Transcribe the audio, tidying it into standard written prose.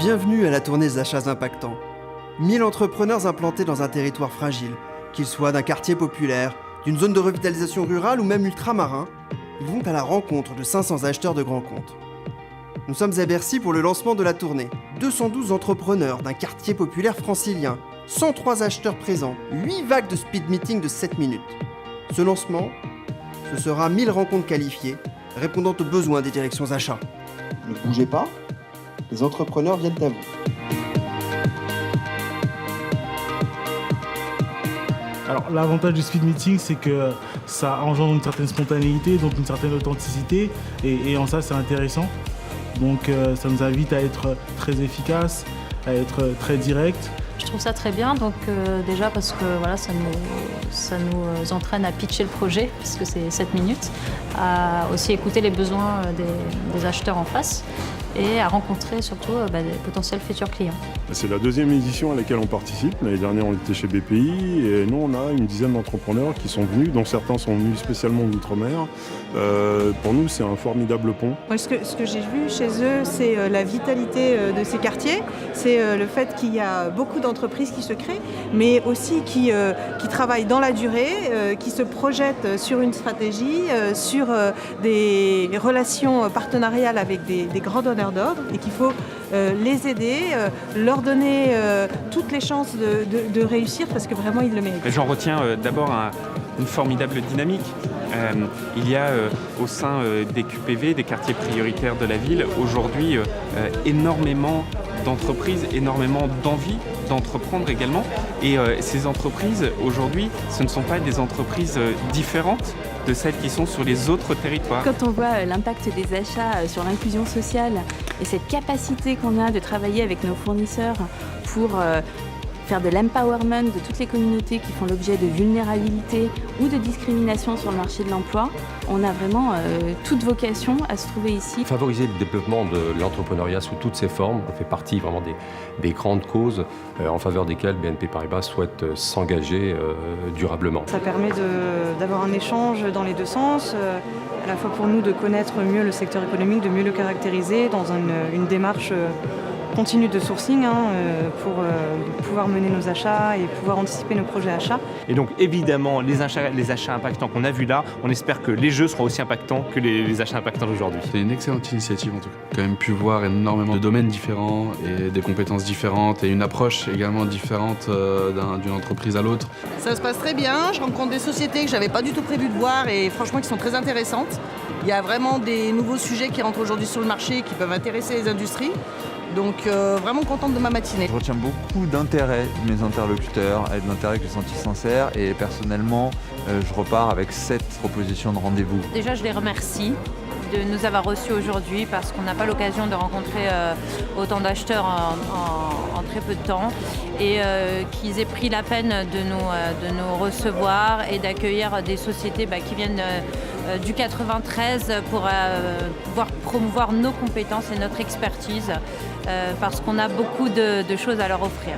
Bienvenue à la tournée des achats impactants. 1000 entrepreneurs implantés dans un territoire fragile, qu'ils soient d'un quartier populaire, d'une zone de revitalisation rurale ou même ultramarin, ils vont à la rencontre de 500 acheteurs de grands comptes. Nous sommes à Bercy pour le lancement de la tournée. 212 entrepreneurs d'un quartier populaire francilien, 103 acheteurs présents, 8 vagues de speed meeting de 7 minutes. Ce lancement, ce sera 1000 rencontres qualifiées, répondant aux besoins des directions achats. Ne bougez pas, les entrepreneurs viennent à vous. Alors l'avantage du speed meeting, c'est que ça engendre une certaine spontanéité, donc une certaine authenticité, et en ça c'est intéressant. Donc ça nous invite à être très efficace, à être très direct. Je trouve ça très bien, donc déjà parce que voilà, ça nous entraîne à pitcher le projet, puisque c'est 7 minutes, à aussi écouter les besoins des acheteurs en face et à rencontrer surtout des potentiels futurs clients. C'est la deuxième édition à laquelle on participe. L'année dernière, on était chez BPI et nous, on a une dizaine d'entrepreneurs qui sont venus, dont certains sont venus spécialement d'outre-mer. Pour nous, c'est un formidable pont. Moi, ce que j'ai vu chez eux, c'est la vitalité de ces quartiers. C'est le fait qu'il y a beaucoup d'entreprises qui se créent, mais aussi qui travaillent dans la durée, qui se projettent sur une stratégie, sur des relations partenariales avec des grands donneurs d'ordre, et qu'il faut les aider, leur donner toutes les chances de réussir, parce que vraiment ils le méritent. J'en retiens d'abord une formidable dynamique. Il y a au sein des QPV, des quartiers prioritaires de la ville, aujourd'hui énormément d'entreprises, énormément d'envie d'entreprendre également. Et ces entreprises, aujourd'hui, ce ne sont pas des entreprises différentes de celles qui sont sur les autres territoires. Quand on voit l'impact des achats sur l'inclusion sociale et cette capacité qu'on a de travailler avec nos fournisseurs pour faire de l'empowerment de toutes les communautés qui font l'objet de vulnérabilité ou de discrimination sur le marché de l'emploi, on a vraiment toute vocation à se trouver ici. Favoriser le développement de l'entrepreneuriat sous toutes ses formes fait partie vraiment des grandes causes en faveur desquelles BNP Paribas souhaite s'engager durablement. Ça permet d'avoir un échange dans les deux sens, à la fois pour nous de connaître mieux le secteur économique, de mieux le caractériser dans une démarche continue de sourcing pour pouvoir mener nos achats et pouvoir anticiper nos projets achats. Et donc évidemment, les achats impactants qu'on a vus là, on espère que les jeux seront aussi impactants que les achats impactants d'aujourd'hui. C'est une excellente initiative en tout cas. J'ai quand même pu voir énormément de domaines différents et des compétences différentes et une approche également différente d'une entreprise à l'autre. Ça se passe très bien, je rencontre des sociétés que j'avais pas du tout prévu de voir et franchement qui sont très intéressantes. Il y a vraiment des nouveaux sujets qui rentrent aujourd'hui sur le marché qui peuvent intéresser les industries. Donc vraiment contente de ma matinée. Je retiens beaucoup d'intérêt de mes interlocuteurs et de l'intérêt que j'ai senti sincère, et personnellement je repars avec 7 propositions de rendez-vous. Déjà, je les remercie de nous avoir reçus aujourd'hui parce qu'on n'a pas l'occasion de rencontrer autant d'acheteurs en très peu de temps, et qu'ils aient pris la peine de nous recevoir et d'accueillir des sociétés qui viennent du 93 pour pouvoir promouvoir nos compétences et notre expertise parce qu'on a beaucoup de choses à leur offrir.